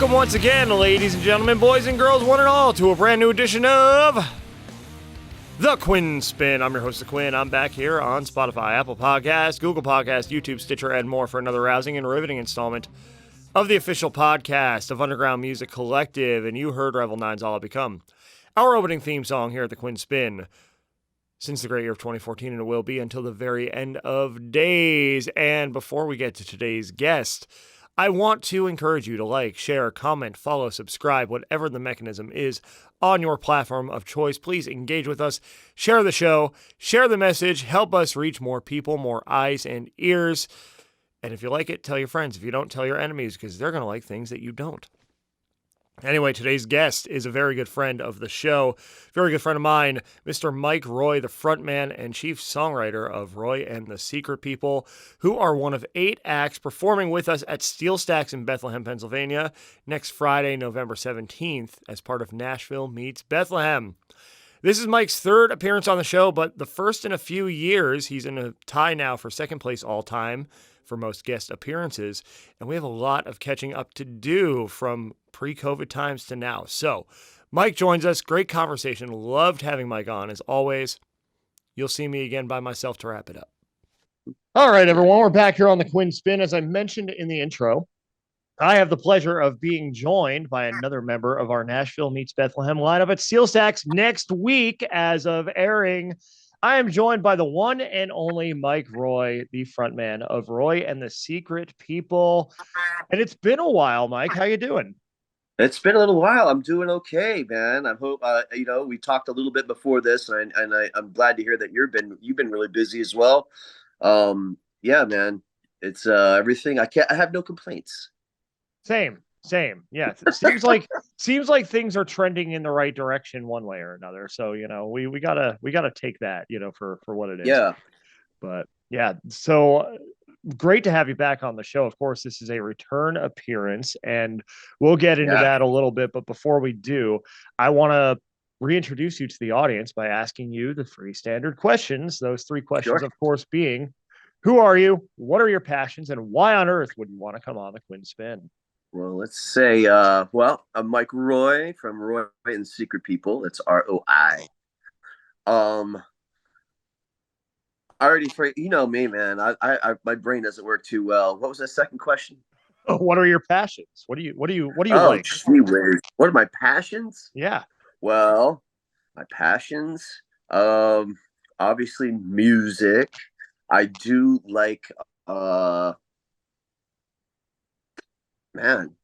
Welcome once again, ladies and gentlemen, boys and girls, one and all, to a brand new edition of The Quinn Spinn. I'm your host, The Quinn. I'm back here on Spotify, Apple Podcasts, Google Podcasts, YouTube, Stitcher, and more for another rousing and riveting installment of the official podcast of Underground Music Collective, and you heard Revel 9's All I Become, our opening theme song here at The Quinn Spinn, since the great year of 2014, and it will be until the very end of days. And before we get to today's guest, I want to encourage you to like, share, comment, follow, subscribe, whatever the mechanism is on your platform of choice. Please engage with us, share the show, share the message, help us reach more people, more eyes and ears. And if you like it, tell your friends. If you don't, tell your enemies, because they're going to like things that you don't. Anyway, today's guest is a very good friend of the show, very good friend of mine, Mr. Mike Roi, the frontman and chief songwriter of Roi and the Secret People, who are one of 8 acts performing with us at SteelStacks in Bethlehem, Pennsylvania, next Friday, November 17th, as part of Nashville Meets Bethlehem. This is Mike's 3rd appearance on the show, but the first in a few years. He's in a tie now for second place all time for most guest appearances, and we have a lot of catching up to do from pre-COVID times to now. So Mike joins us. Great conversation. Loved having Mike on, as always. You'll see me again by myself to wrap it up. All right, everyone, we're back here on the Quinn Spinn. As I mentioned in the intro, I have the pleasure of being joined by another member of our Nashville Meets Bethlehem lineup at SteelStacks next week. As of airing, I am joined by the one and only Mike Roi, the frontman of Roi and the Secret People. And it's been a while, Mike. How you doing? It's been a little while. I'm doing okay, man. I hope we talked a little bit before this, and I'm glad to hear that you've been really busy as well. Yeah, man. It's everything. I have no complaints. Same. Yeah, it seems like things are trending in the right direction one way or another. So we gotta take that for what it is. Yeah. But yeah, so great to have you back on the show. Of course, this is a return appearance, and we'll get into that a little bit. But before we do, I want to reintroduce you to the audience by asking you the 3 standard questions. Those 3 questions, Sure. Of course, being: who are you? What are your passions? And why on earth would you want to come on the Quinn Spinn? Well, let's say, I'm Mike Roi from Roi and the Secret People. That's ROI. I already, me, man. I my brain doesn't work too well. What was that second question? What are your passions? What do you like? Gee whiz. What are my passions? Yeah. Well, my passions, obviously music. I do like, man,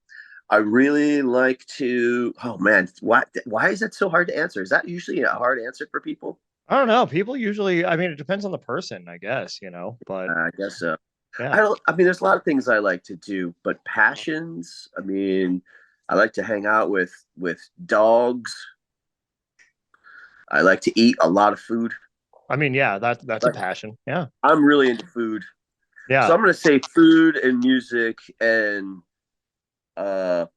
I really like to. Oh man, why is that so hard to answer? Is that usually a hard answer for people? I don't know. People usually, it depends on the person, I guess, but I guess so. Yeah. There's a lot of things I like to do, but passions, I like to hang out with dogs. I like to eat a lot of food. Yeah, that's a passion. Yeah. I'm really into food. Yeah. So I'm going to say food and music and dogs.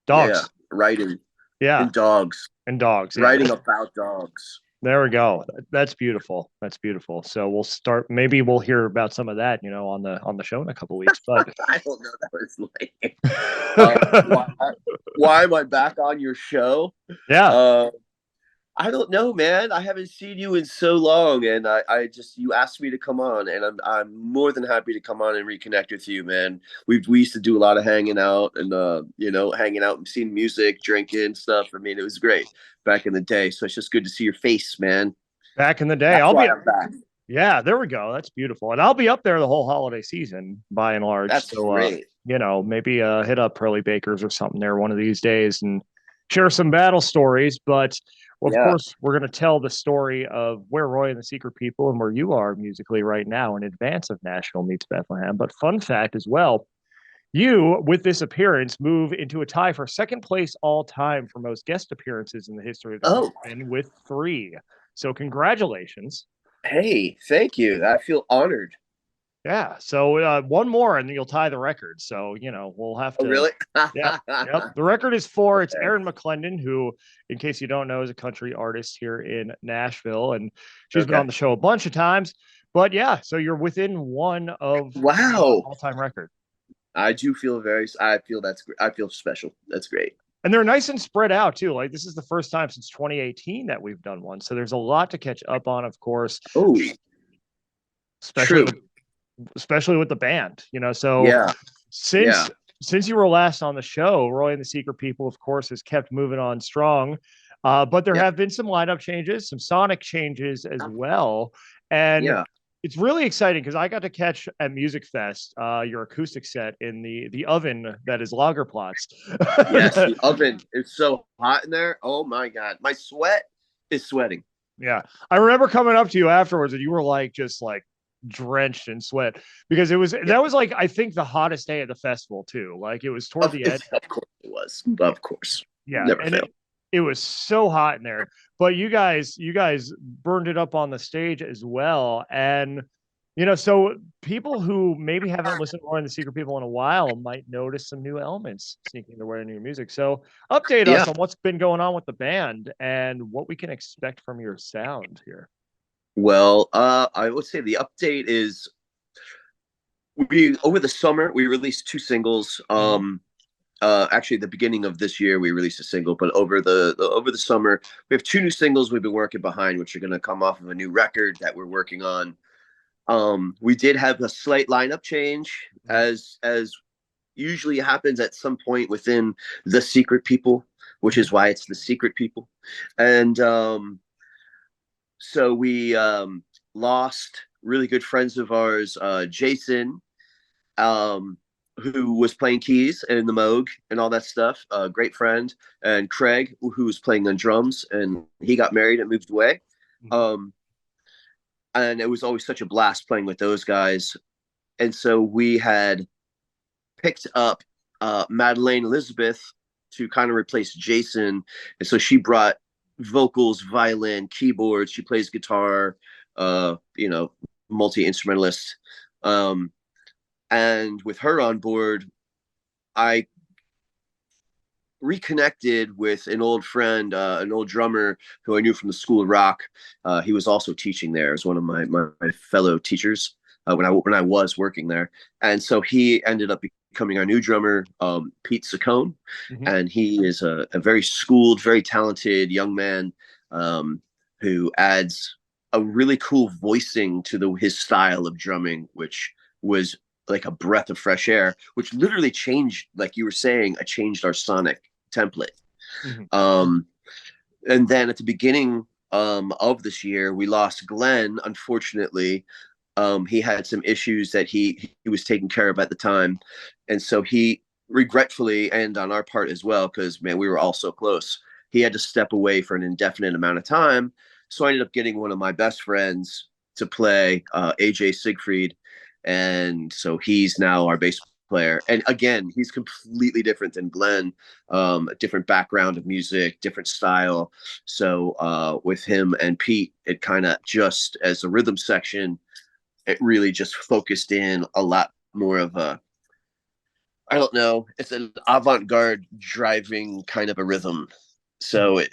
Yeah, writing. Yeah. And dogs. Yeah. Writing about dogs. There we go. That's beautiful. So maybe we'll hear about some of that, on the show in a couple of weeks. But I don't know that was like why am I back on your show? Yeah. I don't know, man. I haven't seen you in so long, and you asked me to come on, and I'm more than happy to come on and reconnect with you, man. We used to do a lot of hanging out and hanging out and seeing music, drinking stuff. It was great back in the day. So it's just good to see your face, man. Back in the day, I'm back. Yeah, there we go. That's beautiful, and I'll be up there the whole holiday season by and large. That's great. Maybe hit up Pearly Bakers or something there one of these days and share some battle stories, but. Well, of course, we're going to tell the story of where Roi and the Secret People and where you are musically right now in advance of Nashville Meets Bethlehem. But fun fact as well, you, with this appearance, move into a tie for second place all time for most guest appearances in the history of the and with 3. So congratulations. Hey, thank you. I feel honored. Yeah. So one more and you'll tie the record. So, we'll have to. Oh, really? Yeah. Yep. The record is 4. It's Erin McClendon, who, in case you don't know, is a country artist here in Nashville. And she's been on the show a bunch of times. But yeah, so you're within 1 of wow all-time record. I do feel I feel I feel special. That's great. And they're nice and spread out too. Like this is the first time since 2018 that we've done one. So there's a lot to catch up on, of course, Oh, especially true. with especially with the band, you know. So Yeah. Yeah. since you were last on the show, Roy and the Secret People, of course, has kept moving on strong. But there Yeah. have been some lineup changes, some sonic changes as well. And Yeah. it's really exciting because I got to catch at Music Fest your acoustic set in the oven that is Lagerplatz. Yes, the oven is so hot in there. Oh my God. My sweat is sweating. Yeah. I remember coming up to you afterwards and you were like just like drenched in sweat because Yeah. that was like I think the hottest day of the festival too. Like it was toward the end. Of course it was. Of course. Yeah, Never and fail. it was so hot in there. But you guys burned it up on the stage as well. And you know, so people who maybe haven't listened to more in the Secret People in a while might notice some new elements sneaking their way into your music. So update Yeah. us on what's been going on with the band and what we can expect from your sound here. Well, I would say the update is we over the summer we released two singles. Mhm. Actually, at the beginning of this year we released a single, but over the summer we have two new singles we've been working behind, which are going to come off of a new record that we're working on. We did have a slight lineup change, Mhm. as usually happens at some point within the Secret People, which Mhm. is why it's the Secret People, and so we lost really good friends of ours, Jason, um, who was playing keys and the Moog and all that stuff, a great friend, and Craig, who was playing on drums, and he got married and moved away. Mhm. Um, and it was always such a blast playing with those guys. And so we had picked up Madeleine Elizabeth to kind of replace Jason. And so she brought vocals, violin, keyboards. She plays guitar, multi instrumentalist. Um, and with her on board, I reconnected with an old friend, an old drummer who I knew from the School of Rock. He was also teaching there as one of my fellow teachers when I was working there, and so he ended up becoming our new drummer, Pete Saccone, Mhm. and he is a very schooled, very talented young man, um, who adds a really cool voicing to his style of drumming, which was like a breath of fresh air, which literally changed, like you were saying, it changed our sonic template. Mhm. Um, and then at the beginning of this year, we lost Glenn. Unfortunately, he had some issues that he was taking care of at the time, and so he regretfully, and on our part as well, because man, we were all so close. He had to step away for an indefinite amount of time. So I ended up getting one of my best friends to play, AJ Siegfried, and so he's now our bass player. And again, he's completely different than Glenn, a different background of music, different style. So with him and Pete, it kind of just as a rhythm section, it really just focused in a lot more of a, I don't know, it's an avant-garde driving kind of a rhythm. Mhm. So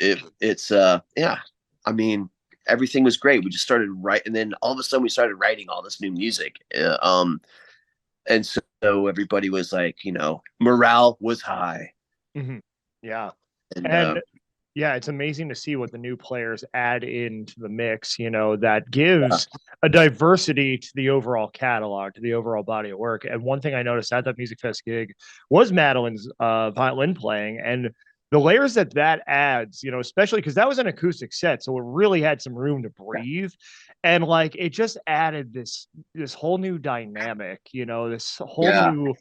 it's yeah, I mean, everything was great. We just started writing, and then all of a sudden we started writing all this new music. And so everybody was like, morale was high. Mhm. Yeah. And And yeah, it's amazing to see what the new players add into the mix, you know, that gives a diversity to the overall catalog, to the overall body of work. And one thing I noticed at that Music Fest gig was Madeline's violin playing and the layers that that adds, you know, especially because that was an acoustic set, so it really had some room to breathe, and like it just added this whole new dynamic, you know, this whole yeah, new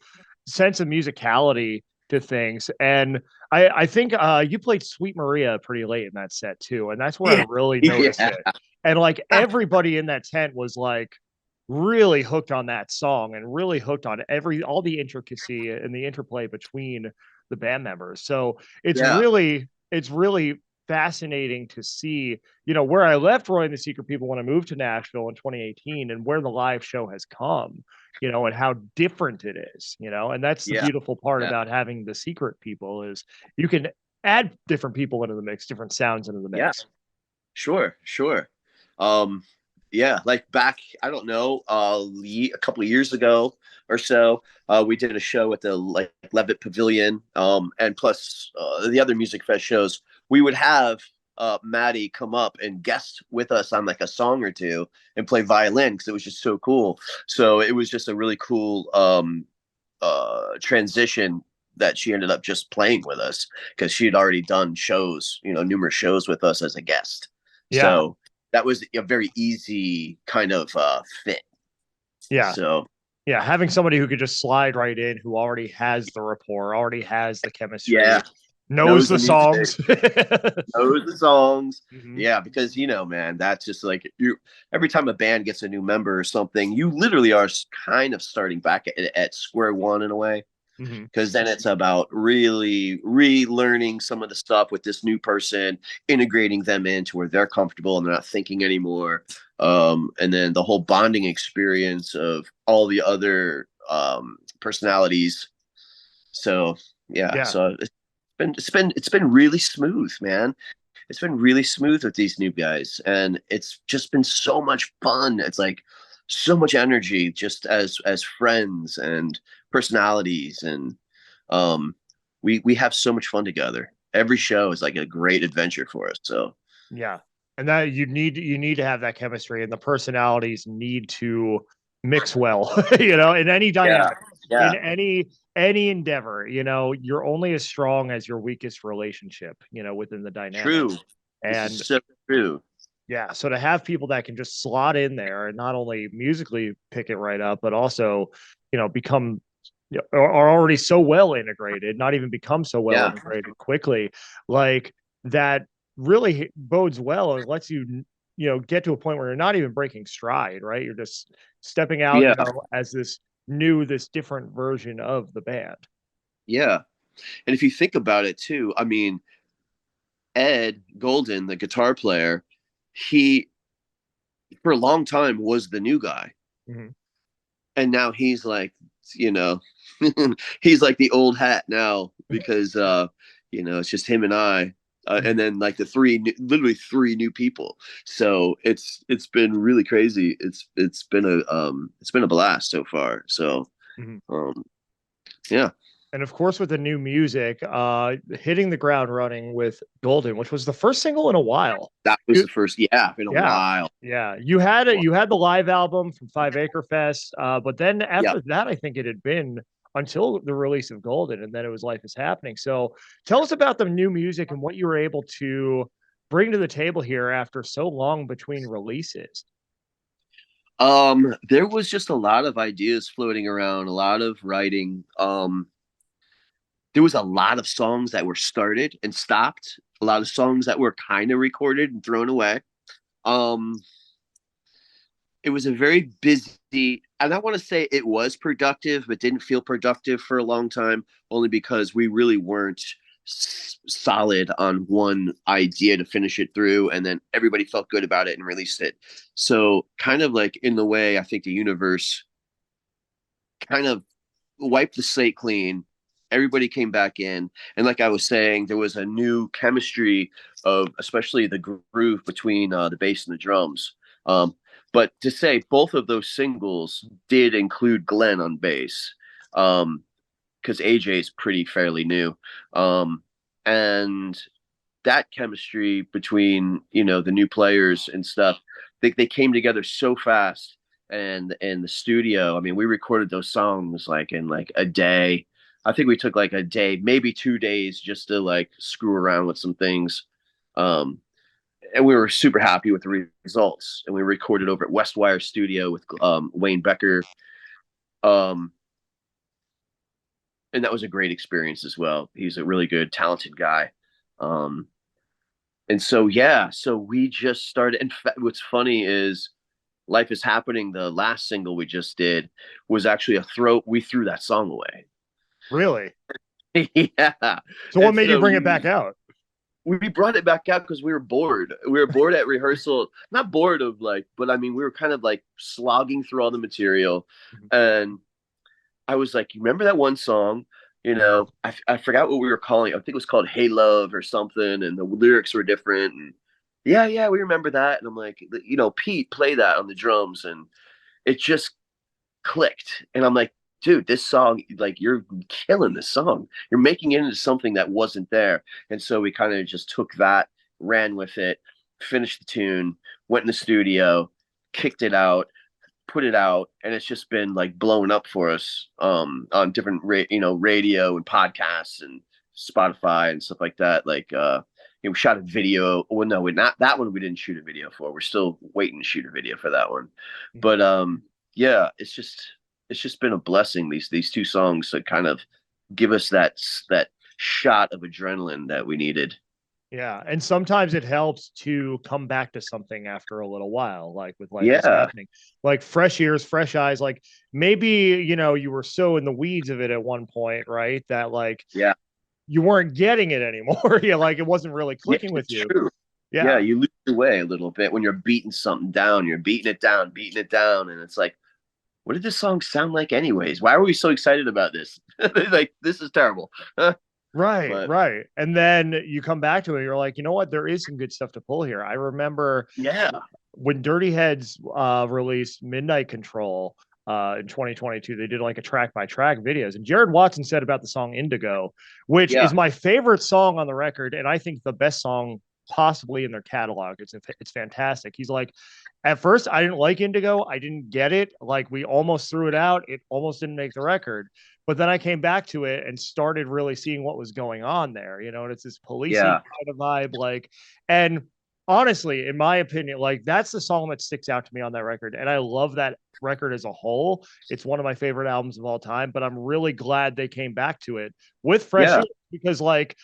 sense of musicality to things. And I think you played Sweet Maria pretty late in that set too, and that's where I yeah, really noticed yeah, it. And like everybody in that tent was like really hooked on that song and really hooked on all the intricacy and the interplay between the band members. So yeah, it's really fascinating to see, you know, where I left Roy and the Secret People when I moved to Nashville in 2018 and where the live show has come, you know, and how different it is, you know. And that's the yeah, beautiful part yeah, about having the Secret People is you can add different people into the mix, different sounds into the yeah. mix. Sure, sure. Um, Yeah, like back, I don't know, a couple of years ago or so, we did a show at the like Levitt Pavilion, and plus the other music fest shows. We would have Maddie come up and guest with us on like a song or two and play violin because it was just so cool. So it was just a really cool transition that she ended up just playing with us because she had already done shows, numerous shows with us as a guest. Yeah. So that was a very easy kind of fit. Yeah. So Yeah. Having somebody who could just slide right in, who already has the rapport, already has the chemistry, yeah, knows knows the the music, songs. knows the songs. Hmm. Yeah, because man, that's just like you. Every time a band gets a new member or something, you literally are kind of starting back at square one in a way. Hmm. Because then it's about really relearning some of the stuff with this new person, integrating them into where they're comfortable and they're not thinking anymore. And then the whole bonding experience of all the other personalities. So yeah, Yeah. so it's been really smooth, man. It's been really smooth with these new guys, and it's just been so much fun. It's like so much energy, just as friends and personalities, and um, we have so much fun together. Every show is like a great adventure for us. So Yeah. And that you need to have that chemistry, and the personalities need to mix well, in any yeah, dynamic, in yeah, any endeavor, you're only as strong as your weakest relationship, within the dynamic. true. This is And so true. yeah, so to have people that can just slot in there and not only musically pick it right up, but also, become are already so well integrated, not even become so well Yeah, integrated quickly, like that really bodes well and lets you, get to a point where you're not even breaking stride, right? You're just stepping out, yeah, as this different version of the band. yeah. And if you think about it too, I mean, Ed Golden, the guitar player, he for a long time was the new guy, Mm-hmm. and now he's like, you know, he's like the old hat now because it's just him and I, and then like literally three new people. So it's been really crazy. It's been a blast so far. So Mm-hmm. um, yeah, And of course, with the new music, hitting the ground running with Golden, which was the first single in a while. that was You, the first. Yeah, in a yeah, while. yeah. You had the live album from Five Acre Fest, but then Yeah. after that, I think it had been until the release of Golden, and then it was Life Is Happening. So tell us about the new music and what you were able to bring to the table here after so long between releases. There was just a lot of ideas floating around, a lot of writing. There was a lot of songs that were started and stopped, a lot of songs that were kind of recorded and thrown away. Um, it was a very busy, and I want to say it was productive, but didn't feel productive for a long time, only because we really weren't solid on one idea to finish it through, and then everybody felt good about it and released it. So, kind of like in the way I think the universe kind of wiped the slate clean. Everybody came back in, and like I was saying, there was a new chemistry of especially the groove between the bass and the drums. But to say both of those singles did include Glenn on bass, because AJ is pretty fairly new, and that chemistry between the new players and stuff, they came together so fast. And in the studio, I mean, we recorded those songs like in like a day. I think we took like a day, maybe 2 days, just to like screw around with some things. um and we were super happy with the results, and we recorded over at Westwire Studio with Wayne Becker. um and that was a great experience as well. He's a really good, talented guy. Um and so yeah, so we just started. In fact, what's funny is Life Is Happening, the last single we just did, was actually we threw that song away. Really? Yeah. So what And made you so bring it back out? we brought it back out because we were bored. We were bored at rehearsal. Not bored of like, but I mean, we were kind of like slogging through all the material. Mhm. And I was like, you remember that one song? I forgot what we were calling it. I think it was called Hey Love or something, and the lyrics were different. And Yeah, we remember that. And I'm like, Pete, play that on the drums, and it just clicked. And I'm like, dude, this song, like, you're killing this song. You're making it into something that wasn't there. And so we kind of just took that, ran with it, finished the tune, went in the studio, kicked it out, put it out, and it's just been like blowing up for us on different radio and podcasts and Spotify and stuff like that. Like we shot a video. Well, no, not that one. We didn't shoot a video for. We're still waiting to shoot a video for that one. But yeah, it's just been a blessing. These two songs that kind of give us that shot of adrenaline that we needed. Yeah, and sometimes it helps to come back to something after a little while, like with Life is Yeah, Happening. Like fresh ears, fresh eyes. Like maybe, you were so in the weeds of it at one point, right? That like yeah, you weren't getting it anymore. Yeah, like it wasn't really yeah. clicking with It's you. true. Yeah, Yeah. you lose your way a little bit when you're beating something down. You're beating it down, and it's like, what did this song sound like anyways? Why are we so excited about this? Like, this is terrible. Right, But right. And then you come back to it, you're like, you know what? There is some good stuff to pull here. I remember yeah, when Dirty Heads released Midnight Control in 2022, they did like a track by track videos. And Jared Watson said about the song Indigo, which yeah, is my favorite song on the record, and I think the best song possibly in their catalog. It's fantastic. He's like, at first I didn't like Indigo. I didn't get it. Like we almost threw it out. It almost didn't make the record. But then I came back to it and started really seeing what was going on there, and it's this policey yeah, kind of vibe, like, and honestly, in my opinion, like that's the song that sticks out to me on that record. And I love that record as a whole. It's one of my favorite albums of all time, but I'm really glad they came back to it with fresh yeah, ears because like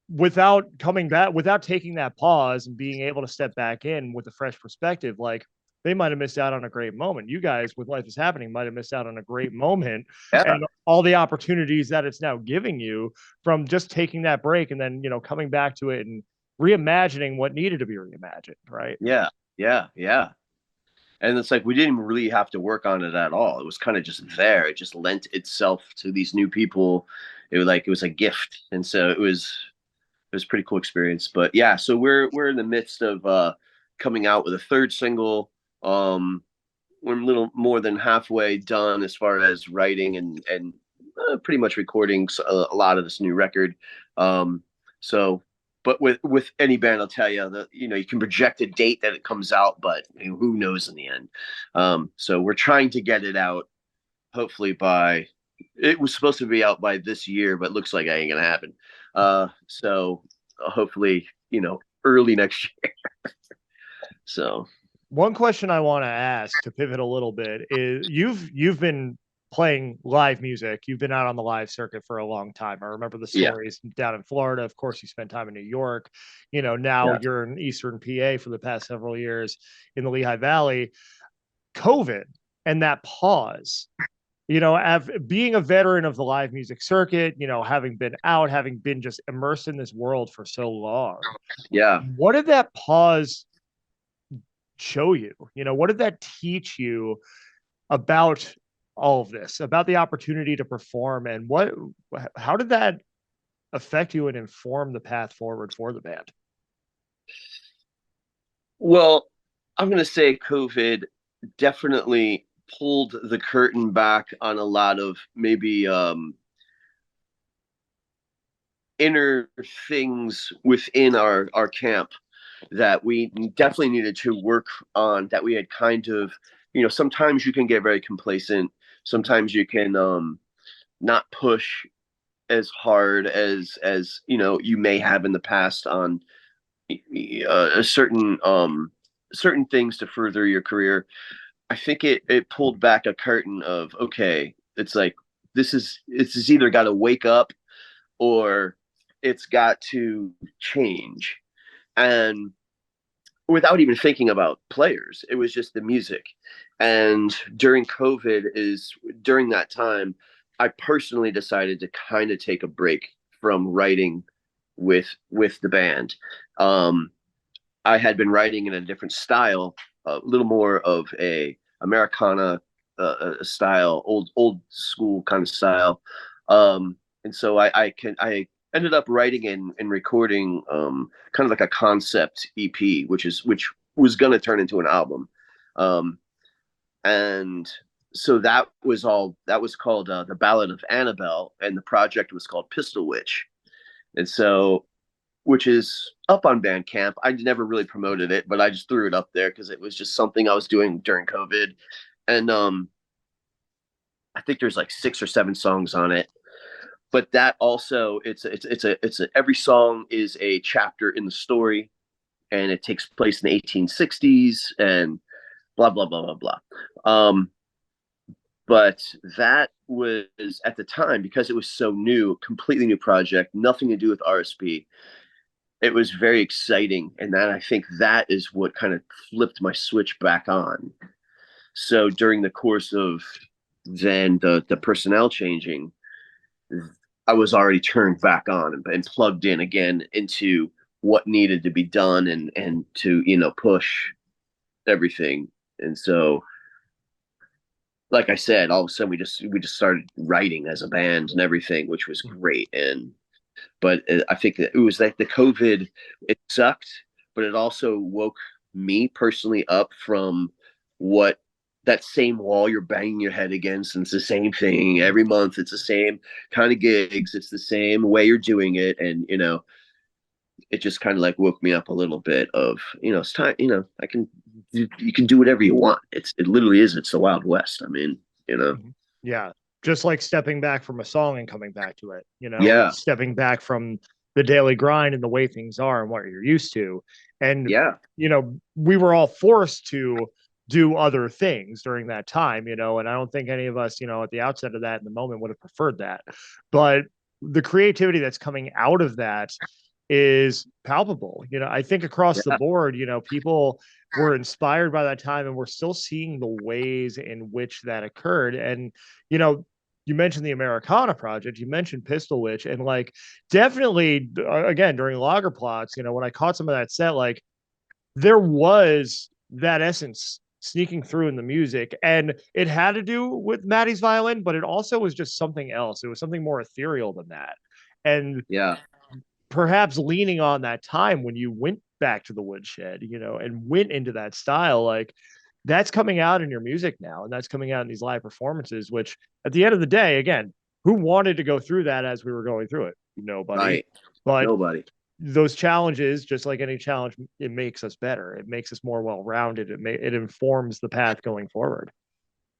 without coming back, without taking that pause and being able to step back in with a fresh perspective, like they might have missed out on a great moment. You guys with Life is Happening might have missed out on a great moment yeah, and all the opportunities that it's now giving you from just taking that break and then, coming back to it and reimagining what needed to be reimagined, right? yeah, yeah. And it's like we didn't really have to work on it at all. It was kind of just there. It just lent itself to these new people. It was a gift, and so it was a pretty cool experience. But yeah, so we're in the midst of coming out with a third single. We're a little more than halfway done as far as writing and pretty much recording a lot of this new record. So, but with any band, I'll tell you that you can project a date that it comes out, but who knows in the end. So we're trying to get it out. Hopefully by it was supposed to be out by this year, but looks like it ain't gonna happen. So hopefully, early next year. So One question I want to ask to pivot a little bit is you've been playing live music. You've been out on the live circuit for a long time. I remember the yeah, stories down in Florida. Of course, you spent time in New York. Now yeah, you're in Eastern PA for the past several years in the Lehigh Valley. COVID and that pause, being a veteran of the live music circuit, having been out, having been just immersed in this world for so long, yeah. what did that pause show you? What did that teach you about all of this, about the opportunity to perform, and how did that affect you and inform the path forward for the band? Well, I'm gonna say COVID definitely pulled the curtain back on a lot of maybe inner things within our camp that we definitely needed to work on, that we had kind of, sometimes you can get very complacent, sometimes you can not push as hard as you may have in the past on a certain things to further your career. I think it pulled back a curtain of, okay, it's like it's either got to wake up or it's got to change. And without even thinking about players, it was just the music. And during that time, I personally decided to kind of take a break from writing with the band. Um, I had been writing in a different style, a little more of a Americana style, old school kind of style. And so I ended up writing and recording kind of like a concept EP, which was going to turn into an album. And so that was called The Ballad of Annabelle, and the project was called Pistol Witch. And so, which is up on Bandcamp. I never really promoted it, but I just threw it up there because it was just something I was doing during COVID. And I think there's like 6 or 7 songs on it. But that also, every song is a chapter in the story, and it takes place in the 1860s and blah blah blah blah blah. But that was, at the time, because it was so new, completely new project, nothing to do with RSP. It was very exciting, and that, I think, that is what kind of flipped my switch back on. So during the course of then the personnel changing, I was already turned back on and plugged in again into what needed to be done and to, push everything. And so, like I said, all of a sudden we just started writing as a band and everything, which was great. But I think that it was like the COVID, it sucked, but it also woke me personally up from what that same wall you're banging your head against, and it's the same thing every month. It's the same kind of gigs. It's the same way you're doing it. And, it just kind of like woke me up a little bit of, it's time, you can do whatever you want. It literally is. It's the Wild West. I mean, Yeah. Just like stepping back from a song and coming back to it, Yeah. stepping back from the daily grind and the way things are and what you're used to. And, Yeah. we were all forced to do other things during that time, and I don't think any of us, at the outset of that in the moment would have preferred that. But the creativity that's coming out of that is palpable. I think across the board, people were inspired by that time, and we're still seeing the ways in which that occurred. And, you mentioned the Americana project, you mentioned Pistol Witch, and like definitely again during Lager Plots, when I caught some of that set, like there was that essence sneaking through in the music, and it had to do with Maddie's violin, but it also was just something else. It was something more ethereal than that. And Yeah. perhaps leaning on that time when you went back to the woodshed, and went into that style, like that's coming out in your music now, and that's coming out in these live performances, which at the end of the day, again, who wanted to go through that as we were going through it? Nobody. Right. But nobody. Those challenges, just like any challenge, it makes us better. It makes us more well-rounded. It informs the path going forward.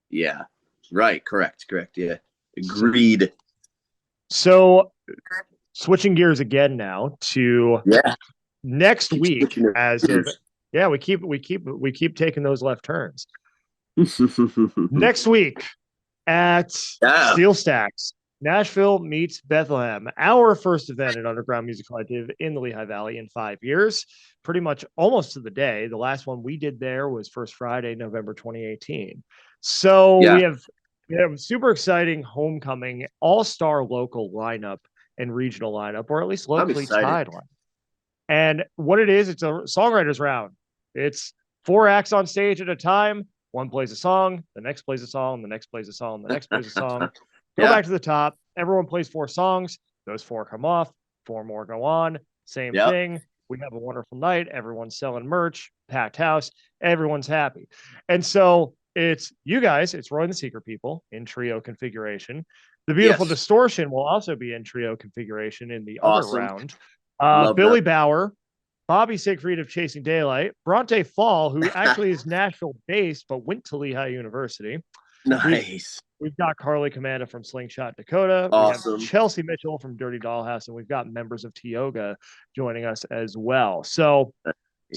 Yeah. Right. Correct. Yeah. Agreed. So switching gears again now to next week, we keep taking those left turns. Next week at SteelStacks, Nashville Meets Bethlehem, our first event at Underground Music Collective in the Lehigh Valley in 5 years, pretty much almost to the day. The last one we did there was First Friday, November 2018. So we have a super exciting homecoming, all-star local lineup and regional lineup, or at least locally tied lineup. And what it is, it's a songwriters round. It's 4 acts on stage at a time. One plays a song, the next plays a song, the next plays a song, the next plays a song. Go back to the top. Everyone plays 4 songs. Those 4 come off. 4 more go on. Same thing. We have a wonderful night. Everyone's selling merch, packed house. Everyone's happy. And so it's you guys. It's Roy and the Secret People in trio configuration. The Beautiful Distortion will also be in trio configuration in the other round. Billy Bauer, Bobby Siegfried of Chasing Daylight, Bronte Fall, who actually is Nashville-based but went to Lehigh University. Nice. We've got Carly Commanda from Slingshot Dakota. Awesome. We have Chelsea Mitchell from Dirty Dollhouse, and we've got members of Tioga joining us as well. So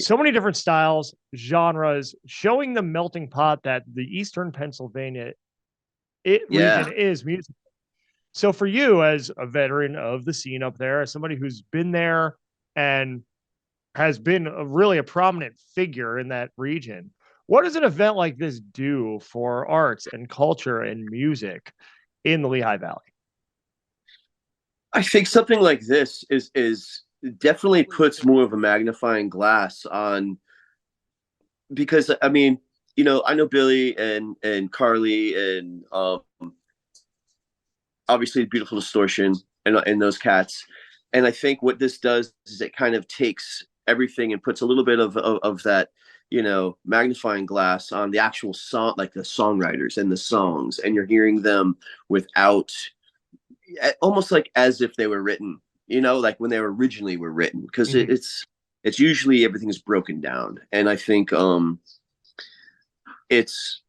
many different styles, genres, showing the melting pot that the Eastern Pennsylvania region is music. So for you, as a veteran of the scene up there, as somebody who's been there and has been really a prominent figure in that region, what does an event like this do for arts and culture and music in the Lehigh Valley? I think something like this is definitely puts more of a magnifying glass on, because I mean, I know Billy and Carly and obviously Beautiful Distortion and those cats. And I think what this does is it kind of takes everything and puts a little bit of that, magnifying glass on the actual song, like the songwriters and the songs, and you're hearing them without, almost like as if they were written, like when they originally were written, because it's usually everything is broken down. And I think it's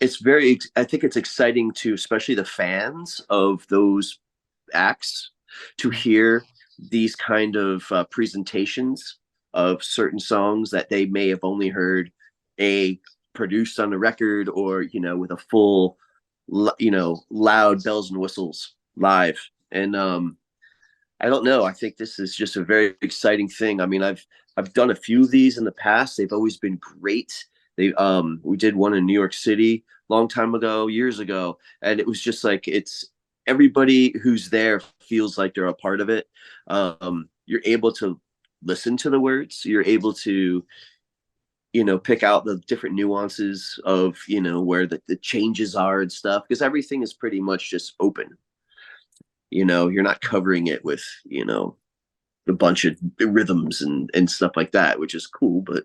I think it's exciting to, especially the fans of those acts, to hear these kind of presentations of certain songs that they may have only heard produced on a record, or with a full loud bells and whistles live. And I don't know, I think this is just a very exciting thing. I mean, I've done a few of these in the past. They've always been great. We did one in New York City long time ago, years ago, and it was just like, it's everybody who's there feels like they're a part of it. You're able to listen to the words. You're able to, pick out the different nuances of, where the changes are and stuff, because everything is pretty much just open. You're not covering it with, a bunch of rhythms and stuff like that, which is cool. But,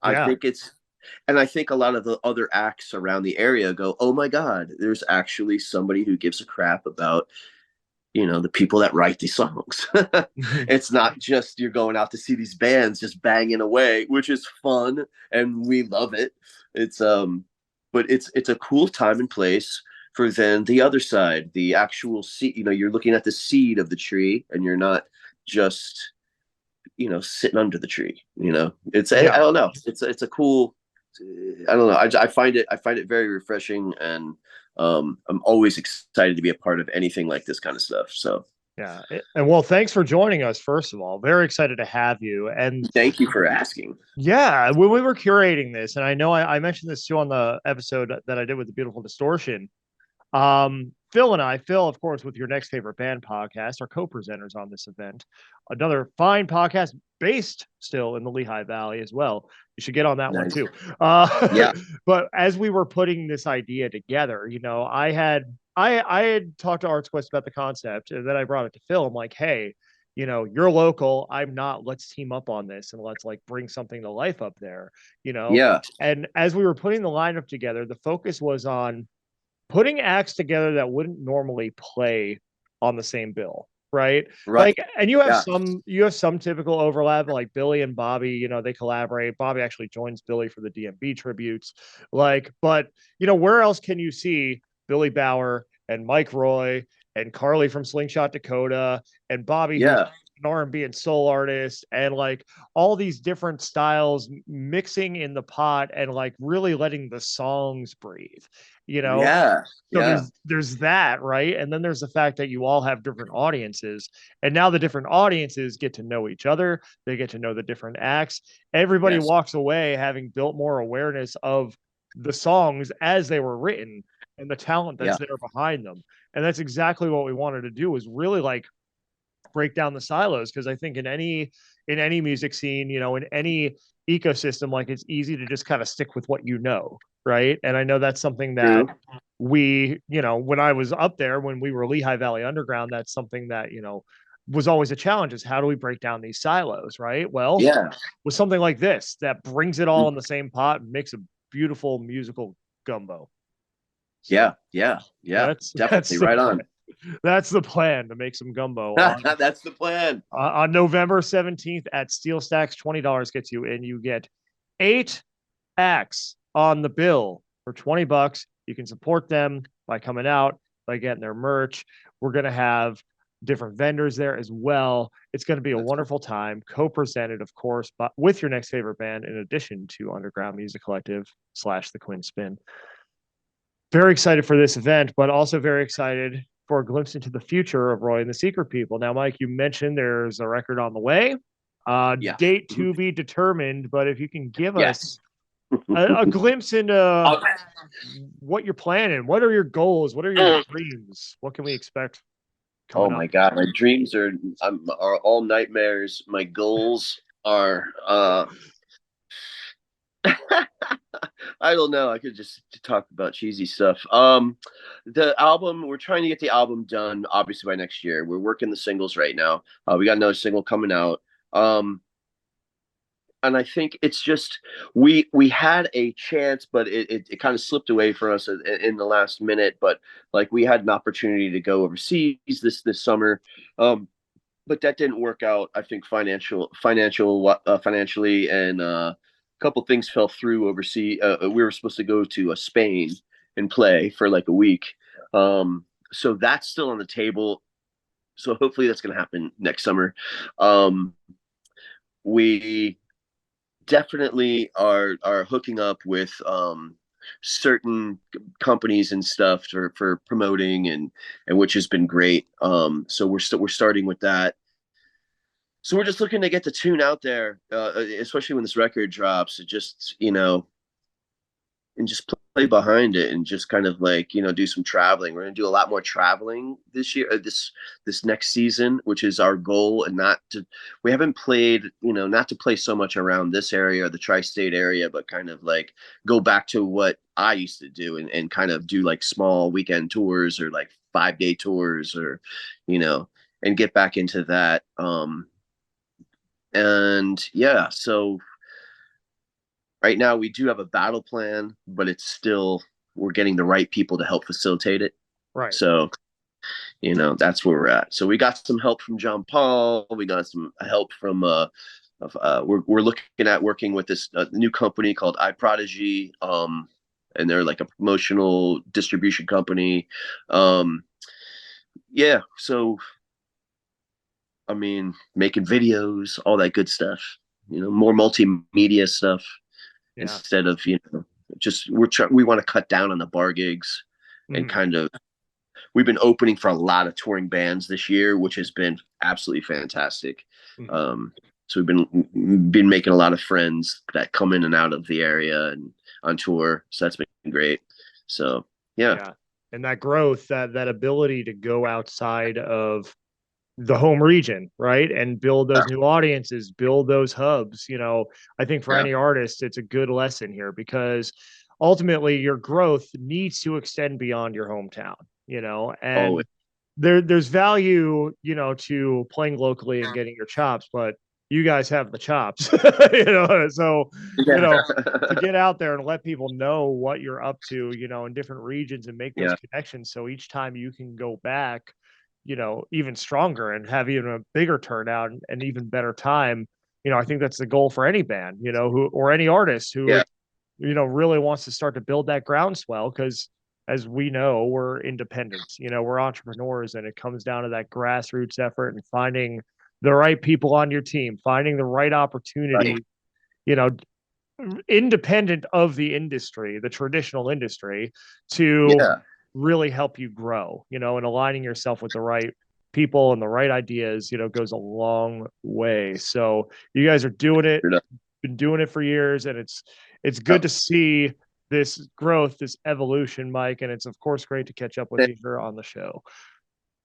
I think and I think a lot of the other acts around the area go, oh my God, there's actually somebody who gives a crap about, the people that write these songs. It's not just you're going out to see these bands just banging away, which is fun and we love it. It's but it's a cool time and place for then the other side, the actual seed. You're looking at the seed of the tree, and you're not just sitting under the tree. I don't know. It's a cool. I don't know. I find it very refreshing, and I'm always excited to be a part of anything like this kind of stuff. So yeah, and well, thanks for joining us. First of all, very excited to have you, and thank you for asking. Yeah, when we were curating this, and I know I mentioned this too on the episode that I did with the Beautiful Distortion. Phil, of course, with Your Next Favorite Band podcast, are co-presenters on this event. Another fine podcast based still in the Lehigh Valley as well. You should get on that one too. Yeah. But as we were putting this idea together, I had talked to Arts Quest about the concept, and then I brought it to Phil. I'm like, hey, you're local, I'm not, let's team up on this and let's like bring something to life up there. Yeah. And as we were putting the lineup together, the focus was on putting acts together that wouldn't normally play on the same bill, right? Like, and you have some typical overlap, like Billy and Bobby, they collaborate. Bobby actually joins Billy for the DMB tributes. Like, but where else can you see Billy Bauer and Mike Roi and Carly from Slingshot Dakota and Bobby, who's an R&B and soul artist, and like all these different styles mixing in the pot and like really letting the songs breathe. There's that, right? And then there's the fact that you all have different audiences, and now the different audiences get to know each other. They get to know the different acts. Everybody walks away having built more awareness of the songs as they were written and the talent that's there behind them. And that's exactly what we wanted to do, was really like break down the silos, because I think in any music scene, in any ecosystem, like it's easy to just kind of stick with what right? And I know that's something that we, when I was up there, when we were Lehigh Valley Underground, that's something that, was always a challenge, is how do we break down these silos, right? Well, with something like this that brings it all in the same pot and makes a beautiful musical gumbo. So, yeah. Definitely right on. That's the plan, to make some gumbo. That's the plan. On November 17th at SteelStacks, $20 gets you in. You get 8 acts on the bill for $20. You can support them by coming out, by getting their merch. We're going to have different vendors there as well. It's going to be a wonderful time, co-presented, of course, but with Your Next Favorite Band, in addition to Underground Music Collective / the Quinn Spinn. Very excited for this event, but also very excited for a glimpse into the future of Roi and the Secret People. Now, Mike, you mentioned there's a record on the way. Date to be determined, but if you can give us a glimpse into what you're planning, what are your goals, what are your dreams, what can we expect? Oh my God, my dreams are all nightmares. My goals are I don't know. I could just talk about cheesy stuff. The album, we're trying to get the album done, obviously by next year. We're working the singles right now. We got another single coming out. And I think it's just we had a chance, but it kind of slipped away for us in the last minute. But like we had an opportunity to go overseas this summer. But that didn't work out. I think financially, and a couple things fell through overseas. We were supposed to go to Spain and play for like a week, so that's still on the table. So hopefully that's going to happen next summer. We definitely are hooking up with certain companies and stuff for promoting and which has been great. So we're starting with that. So we're just looking to get the tune out there, especially when this record drops. It just and just play behind it and just kind of like do some traveling. We're gonna do a lot more traveling this year, this next season, which is our goal. And we haven't played, not to play so much around this area or the tri-state area, but kind of like go back to what I used to do and kind of do like small weekend tours or like 5-day tours or and get back into that. And yeah, so right now we do have a battle plan, but it's still, we're getting the right people to help facilitate it. Right. So, that's where we're at. So we got some help from John Paul. We got some help from, we're looking at working with this new company called iProdigy. And they're like a promotional distribution company. Yeah. So, I mean, making videos, all that good stuff, more multimedia stuff. Yeah. Instead of just we want to cut down on the bar gigs and kind of we've been opening for a lot of touring bands this year, which has been absolutely fantastic. So we've been making a lot of friends that come in and out of the area and on tour, so that's been great. So yeah. And that growth, that ability to go outside of the home region, right? And build those new audiences, build those hubs. I think for any artist, it's a good lesson here because ultimately your growth needs to extend beyond your hometown, and there's value, to playing locally and getting your chops, but you guys have the chops, so, to get out there and let people know what you're up to, in different regions and make those connections. So each time you can go back, even stronger and have even a bigger turnout and even better time. I think that's the goal for any band, or any artist who, really wants to start to build that groundswell. Cause as we know, we're independents, we're entrepreneurs, and it comes down to that grassroots effort and finding the right people on your team, finding the right opportunity, independent of the industry, the traditional industry, to really help you grow, and aligning yourself with the right people and the right ideas, goes a long way. So you guys are doing it, been doing it for years, and it's good to see this growth, this evolution, Mike. And it's of course great to catch up with you here on the show.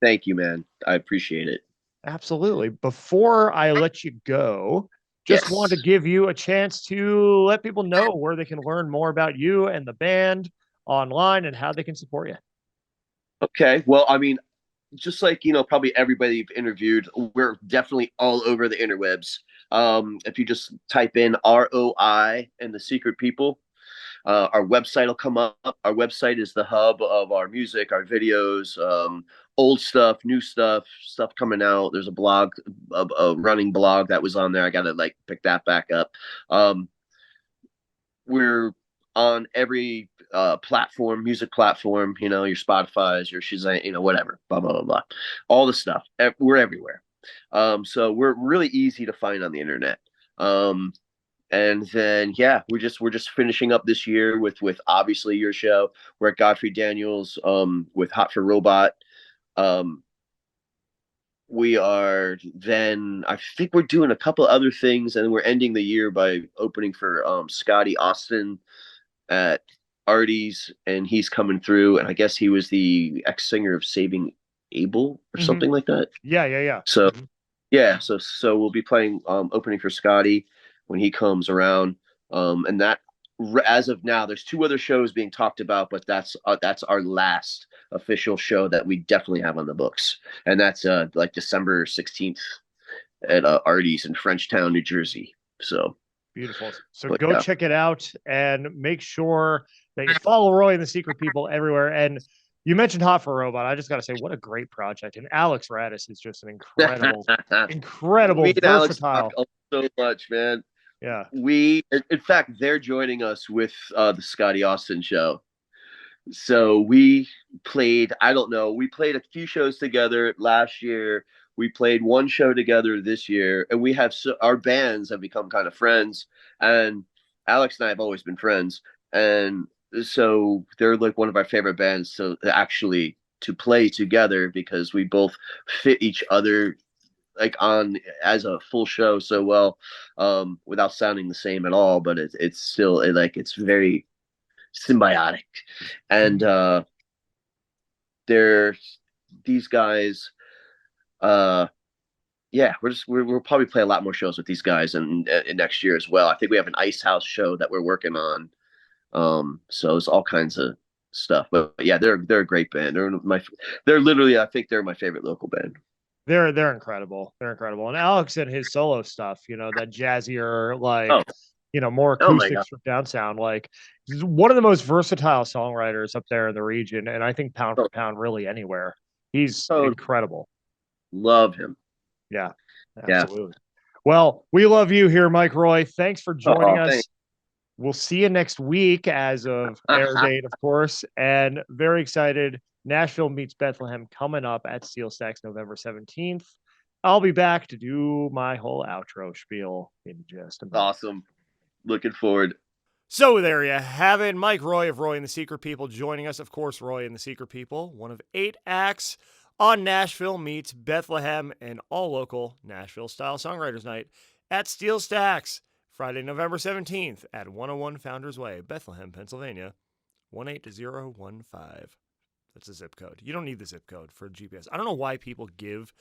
Thank you, man. I appreciate it. Absolutely. Before I let you go, just want to give you a chance to let people know where they can learn more about you and the band online and how they can support you. Okay. Well, I mean, just like, probably everybody you've interviewed, we're definitely all over the interwebs. If you just type in ROI and the Secret People, our website will come up. Our website is the hub of our music, our videos, old stuff, new stuff coming out. There's a blog, a running blog that was on there. I got to pick that back up. We're on every platform, music platform, your Spotify's, your Shazam, whatever, blah, blah, blah, blah. All the stuff. We're everywhere. So we're really easy to find on the internet. And then, we're just finishing up this year with obviously your show. We're at Godfrey Daniels with Hot for Robot. We are then, I think we're doing a couple other things, and we're ending the year by opening for Scotty Austin at Artie's, and he's coming through, and I guess he was the ex-singer of Saving Abel or something like that. Yeah. So so we'll be playing opening for Scotty when he comes around, and that as of now, there's 2 other shows being talked about, but that's our last official show that we definitely have on the books, and that's like December 16th at Artie's in Frenchtown, New Jersey. So beautiful. So but go yeah. check it out and make sure that you follow Roy and the Secret People everywhere. And you mentioned Hot for a Robot. I just got to say, what a great project. And Alex Radis is just an incredible, Me and Alex versatile. talk so much, man. Yeah. In fact, they're joining us with the Scotty Austin show. So we played, I don't know, we played a few shows together last year. We played one show together this year, and we have our bands have become kind of friends. And Alex and I have always been friends, and so they're like one of our favorite bands. So actually to play together because we both fit each other like on as a full show so well, without sounding the same at all. But it's still it's very symbiotic, and they're these guys. Yeah, we'll probably play a lot more shows with these guys and next year as well. I think we have an Ice House show that we're working on. So it's all kinds of stuff. But yeah, they're a great band. They're literally, I think they're my favorite local band. They're incredible. They're incredible. And Alex and his solo stuff, that jazzier, like, more acoustic stripped down sound, like he's one of the most versatile songwriters up there in the region. And I think pound for pound, really anywhere. He's incredible. Love him. Yeah, absolutely. Yeah. Well, we love you here, Mike Roi. Thanks for joining us. Thanks. We'll see you next week as of air date, of course. And very excited. Nashville Meets Bethlehem coming up at SteelStacks November 17th. I'll be back to do my whole outro spiel in just a minute. Awesome. Looking forward. So there you have it. Mike Roi of Roi and the Secret People joining us. Of course, Roi and the Secret People, one of 8 acts on Nashville Meets Bethlehem, an all-local Nashville-style songwriters night at SteelStacks, Friday, November 17th at 101 Founders Way, Bethlehem, Pennsylvania, 18015. That's the zip code. You don't need the zip code for GPS. I don't know why people give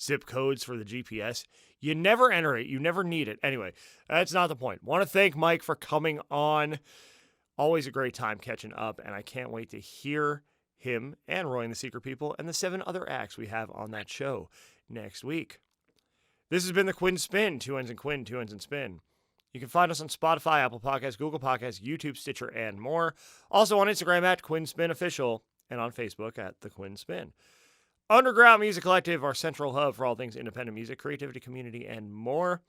zip codes for the GPS. You never enter it. You never need it. Anyway, that's not the point. Want to thank Mike for coming on. Always a great time catching up, and I can't wait to hear him and Roi and the Secret People and the 7 other acts we have on that show next week. This has been the Quinn Spinn, 2 N's and Quinn, 2 N's and Spin. You can find us on Spotify, Apple Podcasts, Google Podcasts, YouTube, Stitcher, and more. Also on Instagram at Quinn Spinn Official and on Facebook at The Quinn Spinn. Underground Music Collective, our central hub for all things independent music, creativity, community, and more.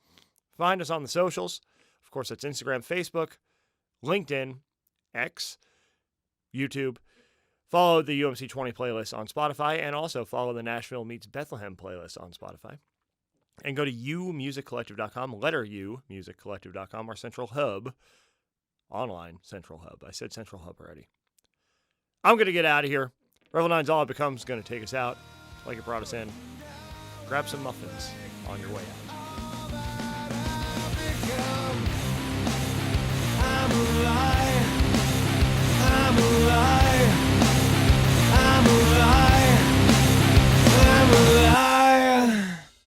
Find us on the socials. Of course, that's Instagram, Facebook, LinkedIn, X, YouTube. Follow the UMC 20 playlist on Spotify, and also follow the Nashville Meets Bethlehem playlist on Spotify. And go to umusiccollective.com, letter U, musiccollective.com, our central hub, online central hub. I said central hub already. I'm going to get out of here. Revel 9's All It Becomes going to take us out like it brought us in. Grab some muffins on your way out.